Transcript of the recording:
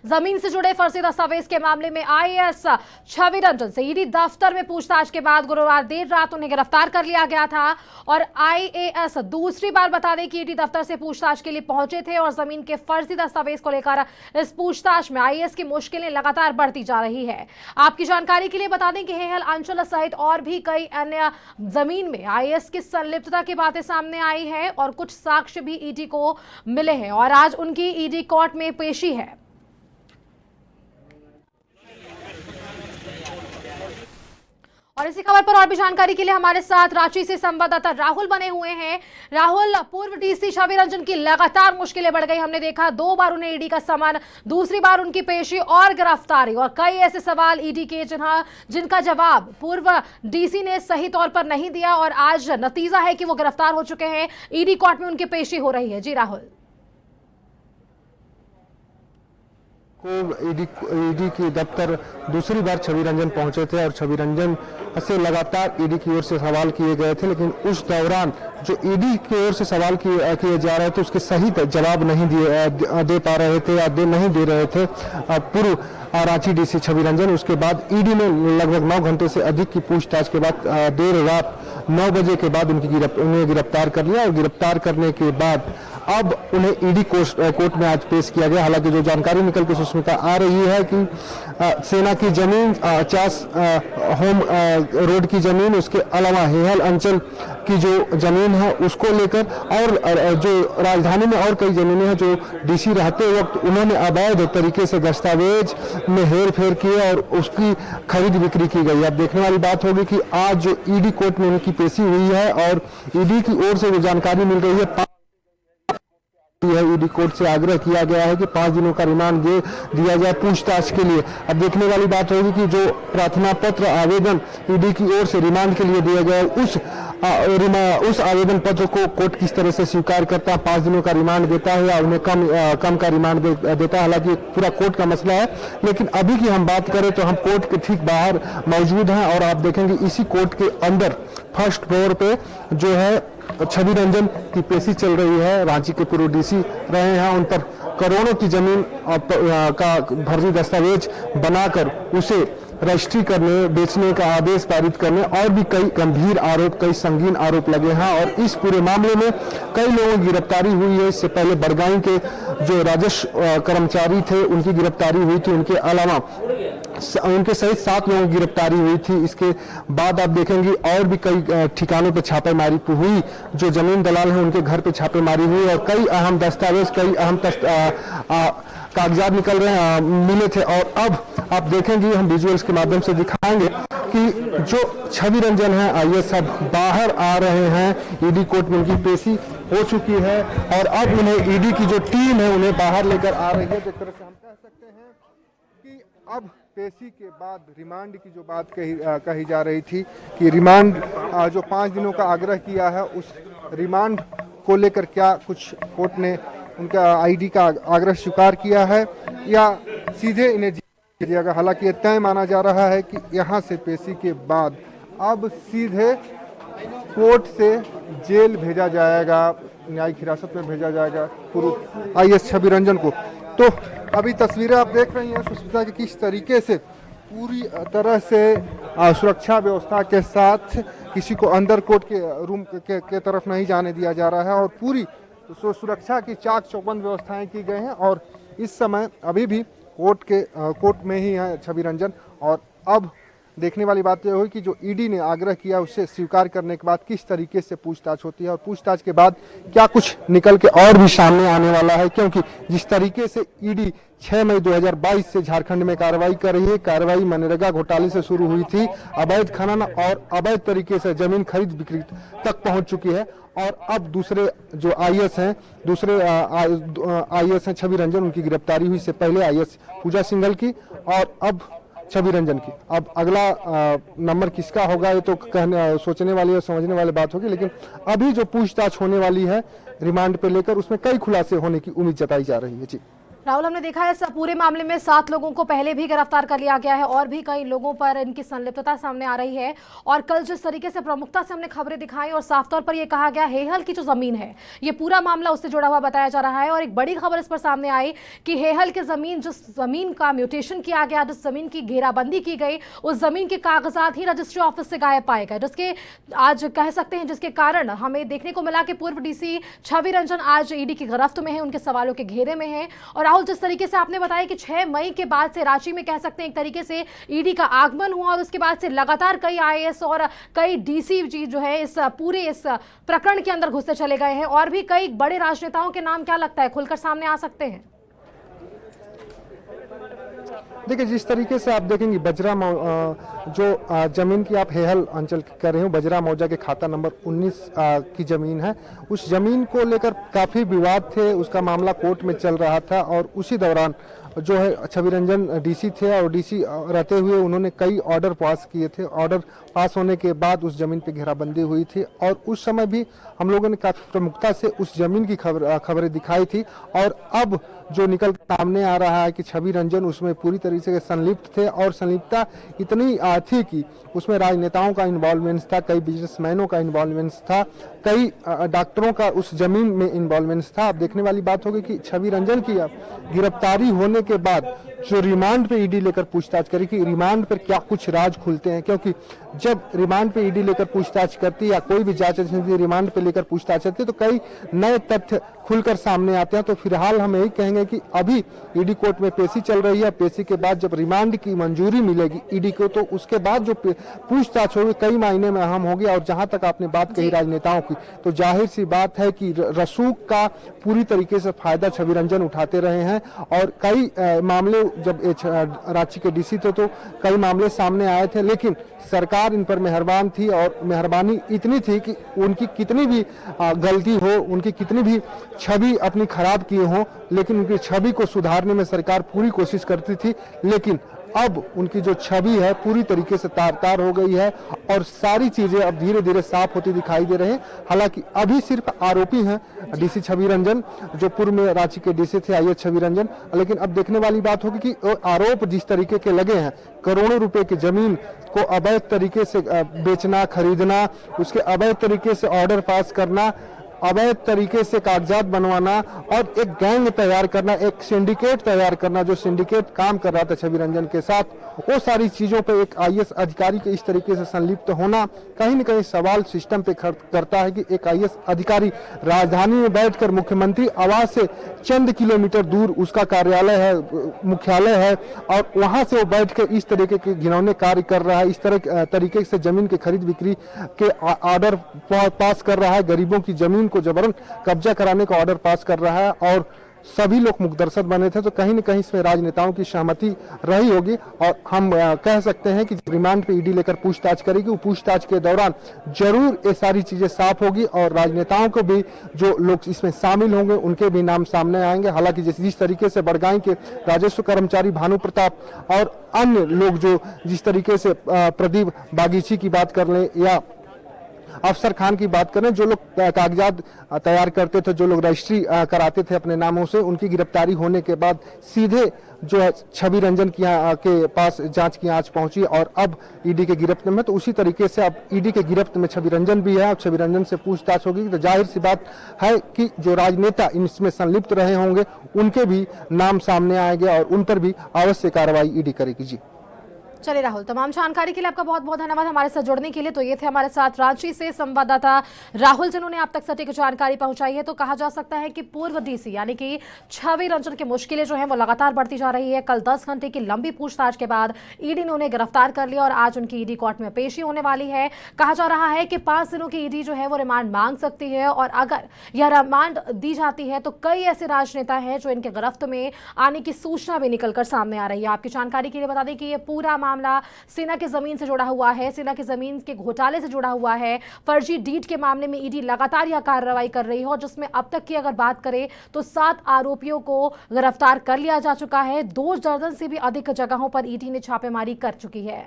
जमीन से जुड़े फर्जी दस्तावेज के मामले में आईएएस छवि रंजन से ईडी दफ्तर में पूछताछ के बाद गुरुवार देर रात उन्हें गिरफ्तार कर लिया गया था और आईएएस दूसरी बार बता दें कि ईडी दफ्तर से पूछताछ के लिए पहुंचे थे और जमीन के फर्जी दस्तावेज को लेकर इस पूछताछ में आईएएस की मुश्किलें लगातार बढ़ती जा रही है। आपकी जानकारी के लिए बता दें कि हेहल अंचल सहित और भी कई अन्य जमीन में आईएएस की संलिप्तता की बातें सामने आई है और कुछ साक्ष्य भी ईडी को मिले हैं और आज उनकी ईडी कोर्ट में पेशी है। और इसी खबर पर और भी जानकारी के लिए हमारे साथ रांची से संवाददाता राहुल बने हुए हैं। राहुल, पूर्व डीसी छवि रंजन की लगातार मुश्किलें बढ़ गई। हमने देखा 2 बार उन्हें ईडी का समन, दूसरी बार उनकी पेशी और गिरफ्तारी और कई ऐसे सवाल ईडी के जिनका जवाब पूर्व डीसी ने सही तौर पर नहीं दिया और आज नतीजा है कि वो गिरफ्तार हो चुके हैं। ईडी कोर्ट में उनकी पेशी हो रही है। जी राहुल। को ईडी की दफ्तर दूसरी बार छवि रंजन पहुंचे थे और छवि रंजन से लगातार ईडी की ओर से सवाल किए गए थे, लेकिन उस दौरान जो ईडी की ओर से सवाल किए जा रहे थे उसके सही जवाब नहीं दे पा रहे थे या नहीं दे रहे थे पूर्व रांची डीसी छवि रंजन। उसके बाद ईडी ने लगभग 9 घंटे से अधिक की पूछताछ के बाद देर रात 9 बजे के बाद उन्हें गिरफ्तार कर लिया और गिरफ्तार करने के बाद अब उन्हें ईडी कोर्ट में आज पेश किया गया। हालांकि जो जानकारी निकल के सुष्मिता आ रही है कि सेना की जमीन, 50 होम रोड की जमीन, उसके अलावा हेहल अंचल की जो जमीन है उसको लेकर और जो राजधानी में और कई जमीनें हैं जो डीसी रहते वक्त उन्होंने अवैध तरीके से दस्तावेज में हेर फेर किए और उसकी खरीद बिक्री की गई। अब देखने वाली बात होगी कि आज जो ईडी कोर्ट में उनकी पेशी हुई है और ईडी की ओर से जो जानकारी मिल रही है ईडी कोर्ट से आग्रह किया गया है कि 5 दिनों का रिमांड दिया जाए पूछताछ के लिए। अब देखने वाली बात होगी कि जो प्रार्थना पत्र आवेदन ईडी की ओर से रिमांड के लिए दिया गया उस आवेदन पत्र को कोर्ट किस तरह से स्वीकार करता है, 5 दिनों का रिमांड देता है या उन्हें कम का रिमांड देता है। हालांकि पूरा कोर्ट का मसला है, लेकिन अभी की हम बात करें तो हम कोर्ट के ठीक बाहर मौजूद हैं और आप देखेंगे इसी कोर्ट के अंदर फर्स्ट फ्लोर पे जो है छवि रंजन की पेशी चल रही है। रांची के पूर्व डीसी रहे हैं, उन पर करोड़ों की जमीन का फर्जी दस्तावेज बनाकर उसे रजिस्ट्री करने, बेचने का आदेश पारित करने और भी कई गंभीर आरोप, कई संगीन आरोप लगे हैं और इस पूरे मामले में कई लोगों की गिरफ्तारी हुई है। इससे पहले बड़गांव के जो राजस्व कर्मचारी थे उनकी गिरफ्तारी हुई थी, उनके अलावा उनके सहित 7 लोगों की गिरफ्तारी हुई थी। इसके बाद आप देखेंगे और भी कई ठिकानों पर छापेमारी हुई, जो जमीन दलाल हैं उनके घर पे छापेमारी हुई और कई अहम दस्तावेज, कई अहम कागजात मिले थे। और अब आप देखेंगे, हम विजुअल्स के माध्यम से दिखाएंगे कि जो छवि रंजन है आईएएस सब बाहर आ रहे हैं। ईडी कोर्ट में उनकी पेशी हो चुकी है और अब उन्हें ईडी की जो टीम है उन्हें बाहर लेकर आ रही है। एक तरह से हम कह सकते हैं कि अब पेशी के बाद रिमांड की जो बात कही जा रही थी कि रिमांड जो 5 दिनों का आग्रह किया है उस रिमांड को लेकर क्या कुछ कोर्ट ने उनका ईडी का आग्रह स्वीकार किया है या सीधे इन्हें जेल दिया गया। हालांकि ये तय माना जा रहा है कि यहाँ से पेशी के बाद अब सीधे कोर्ट से जेल भेजा जाएगा, न्यायिक हिरासत में भेजा जाएगा पूर्व आईएएस छवि रंजन को। तो अभी तस्वीरें आप देख रही हैं सुष्मिता की, किस तरीके से पूरी तरह से सुरक्षा व्यवस्था के साथ किसी को अंदर कोर्ट के रूम के तरफ नहीं जाने दिया जा रहा है और पूरी सुरक्षा की चाक चौबंद व्यवस्थाएं की गई हैं और इस समय अभी भी कोर्ट में ही है छवि रंजन। और अब देखने वाली बात यह हुई कि जो ईडी ने आग्रह किया उससे स्वीकार करने के बाद किस तरीके से पूछताछ होती है और पूछताछ के बाद क्या कुछ निकल के और भी सामने आने वाला है, क्योंकि जिस तरीके से ईडी 6 मई 2022 से झारखंड में कार्रवाई कर रही है, कार्रवाई मनरेगा घोटाले से शुरू हुई थी, अवैध खनन और अवैध तरीके से जमीन खरीद बिक्री तक पहुंच चुकी है और अब दूसरे जो आईएएस हैं छवि रंजन, उनकी गिरफ्तारी हुई। इससे पहले आईएएस पूजा सिंघल की और अब छवि रंजन की। अब अगला नंबर किसका होगा ये तो सोचने वाली और समझने वाली बात होगी, लेकिन अभी जो पूछताछ होने वाली है रिमांड पे लेकर उसमें कई खुलासे होने की उम्मीद जताई जा रही है। जी राहुल, हमने देखा है इस पूरे मामले में 7 लोगों को पहले भी गिरफ्तार कर लिया गया है और भी कई लोगों पर इनकी संलिप्तता सामने आ रही है। और कल जिस तरीके से प्रमुखता से हमने खबरें दिखाई और साफ तौर पर यह कहा गया हेहल की जो जमीन है, ये पूरा मामला उससे जुड़ा हुआ बताया जा रहा है। और एक बड़ी खबर इस पर सामने आई कि हेहल की जमीन, जिस जमीन का म्यूटेशन किया गया, जिस जमीन की घेराबंदी की गई, उस जमीन के कागजात ही रजिस्ट्री ऑफिस से गायब पाए गए, जिसके आज कह सकते हैं जिसके कारण हमें देखने को मिला कि पूर्व डीसी छवि रंजन आज ईडी की गिरफ्त में है, उनके सवालों के घेरे में है। और राहुल, जिस तरीके से आपने बताया कि 6 मई के बाद से रांची में कह सकते हैं एक तरीके से ईडी का आगमन हुआ और उसके बाद से लगातार कई आईएएस और कई डीसी जी जो है इस पूरे इस प्रकरण के अंदर घुसते चले गए हैं और भी कई बड़े राजनेताओं के नाम क्या लगता है खुलकर सामने आ सकते हैं? देखिए, जिस तरीके से आप देखेंगे जो जमीन की आप हेहल अंचल की कर रहे हो, बजरा मौजा के खाता नंबर 19 की जमीन है, उस जमीन को लेकर काफ़ी विवाद थे, उसका मामला कोर्ट में चल रहा था। और उसी दौरान जो है छवि रंजन डीसी थे और डीसी रहते हुए उन्होंने कई ऑर्डर पास किए थे। ऑर्डर पास होने के बाद उस जमीन पे घेराबंदी हुई थी और उस समय भी हम लोगों ने काफ़ी प्रमुखता से उस जमीन की खबरें दिखाई थी। और अब जो निकल सामने आ रहा है कि छवि रंजन उसमें पूरी तरीके से संलिप्त थे और संलिप्तता इतनी थी कि उसमें राजनेताओं का इन्वॉल्वमेंट था, कई बिजनेसमैनों का इन्वॉल्वमेंट था, कई डॉक्टरों का उस जमीन में इन्वॉल्वमेंट था। अब देखने वाली बात होगी कि छवि रंजन की गिरफ्तारी होने के बाद जो रिमांड पे ईडी लेकर पूछताछ करी कि रिमांड पर क्या कुछ राज खुलते हैं, क्योंकि जब रिमांड पे ईडी लेकर पूछताछ करती है या कोई भी जांच एजेंसी रिमांड पे लेकर पूछताछ करती है तो कई नए तथ्य खुलकर सामने आते हैं। तो फिलहाल हम यही कहेंगे कि अभी ईडी कोर्ट में पेशी चल रही है। पेशी के बाद जब रिमांड की मंजूरी मिलेगी ईडी को, तो उसके बाद जो पूछताछ होगी कई मायने में अहम होगी। और जहां तक आपने बात कही राजनेताओं की, तो जाहिर सी बात है कि रसूख का पूरी तरीके से फायदा छवि रंजन उठाते रहे हैं। और कई मामले जब रांची के डीसी थे तो कई मामले सामने आए थे, लेकिन सरकार इन पर मेहरबान थी और मेहरबानी इतनी थी कि उनकी कितनी भी गलती हो, उनकी कितनी भी छवि अपनी खराब की हो, लेकिन उनकी छवि को सुधारने में सरकार पूरी कोशिश करती थी। लेकिन अब उनकी जो छवि है पूरी तरीके से तार तार हो गई है और सारी चीजें अब धीरे धीरे साफ होती दिखाई दे रहे हैं। हालांकि अभी सिर्फ आरोपी हैं डीसी छवि रंजन, जो पूर्व में रांची के डीसी थे आईएएस छवि रंजन। लेकिन अब देखने वाली बात होगी कि आरोप जिस तरीके के लगे हैं, करोड़ों रुपए की जमीन को अवैध तरीके से बेचना, खरीदना, उसके अवैध तरीके से ऑर्डर पास करना, अवैध तरीके से कागजात बनवाना और एक गैंग तैयार करना, एक सिंडिकेट तैयार करना, जो सिंडिकेट काम कर रहा था छवि रंजन के साथ, वो सारी चीजों पे एक आईएएस अधिकारी के इस तरीके से संलिप्त होना कहीं न कहीं सवाल सिस्टम पे करता है कि एक आईएएस अधिकारी राजधानी में बैठकर मुख्यमंत्री आवास से चंद किलोमीटर दूर उसका कार्यालय है, मुख्यालय है, और वहां से वो बैठ कर इस तरीके के घिनौने कार्य कर रहा है, इस तरह तरीके से जमीन के खरीद बिक्री के ऑर्डर पास कर रहा है, गरीबों की जमीन को जबरन कब्जा कराने का ऑर्डर पास कर रहा है और सभी लोग मुकदर्शक बने थे। तो कहीं न कहीं इसमें राजनेताओं की सहमति रही होगी और हम कह सकते हैं कि रिमांड पे ईडी लेकर पूछताछ करेगी, वो पूछताछ के दौरान जरूर ये सारी चीजें साफ होगी और राजनेताओं को भी, जो लोग इसमें शामिल होंगे, उनके भी नाम सामने आएंगे। हालांकि जिस तरीके से बड़गांव के राजस्व कर्मचारी भानु प्रताप और अन्य लोग जो जिस तरीके से प्रदीप बागीची की बात कर लें या अफसर खान की बात करें, जो लोग कागजात तैयार करते थे, जो लोग रजिस्ट्री कराते थे अपने नामों से, उनकी गिरफ्तारी होने के बाद सीधे जो है छवि रंजन के पास जांच की आंच पहुंची और अब ईडी के गिरफ्त में। तो उसी तरीके से अब ईडी के गिरफ्त में छवि रंजन भी है और छवि रंजन से पूछताछ होगी। तो जाहिर सी बात है कि जो राजनेता इसमें संलिप्त रहे होंगे उनके भी नाम सामने आएंगे और उन पर भी अवश्य कार्रवाई ईडी करेगी। जी चलिए राहुल, तमाम जानकारी के लिए आपका बहुत बहुत धन्यवाद हमारे साथ जुड़ने के लिए। तो ये थे हमारे साथ रांची से संवाददाता राहुल, जिन्होंने आप तक सटीक जानकारी पहुंचाई है। तो कहा जा सकता है कि पूर्व डीसी यानी कि छवि रंजन की मुश्किलें जो हैं वो लगातार बढ़ती जा रही है। कल 10 घंटे की लंबी पूछताछ के बाद ईडी ने उन्हें गिरफ्तार कर लिया और आज उनकी ईडी कोर्ट में पेशी होने वाली है। कहा जा रहा है कि 5 दिनों की ईडी जो है वो रिमांड मांग सकती है और अगर यह रिमांड दी जाती है तो कई ऐसे राजनेता हैं जो इनके गिरफ्त में आने की सूचना भी निकलकर सामने आ रही है। आपकी जानकारी के लिए बता दें कि यह पूरा मामला सेना की जमीन से जुड़ा हुआ है, सेना की जमीन के घोटाले से जुड़ा हुआ है। फर्जी डीड के मामले में ईडी लगातार यह कार्रवाई कर रही है और जिसमें अब तक की अगर बात करें तो 7 आरोपियों को गिरफ्तार कर लिया जा चुका है। 2 दर्जन से भी अधिक जगहों पर ईडी ने छापेमारी कर चुकी है।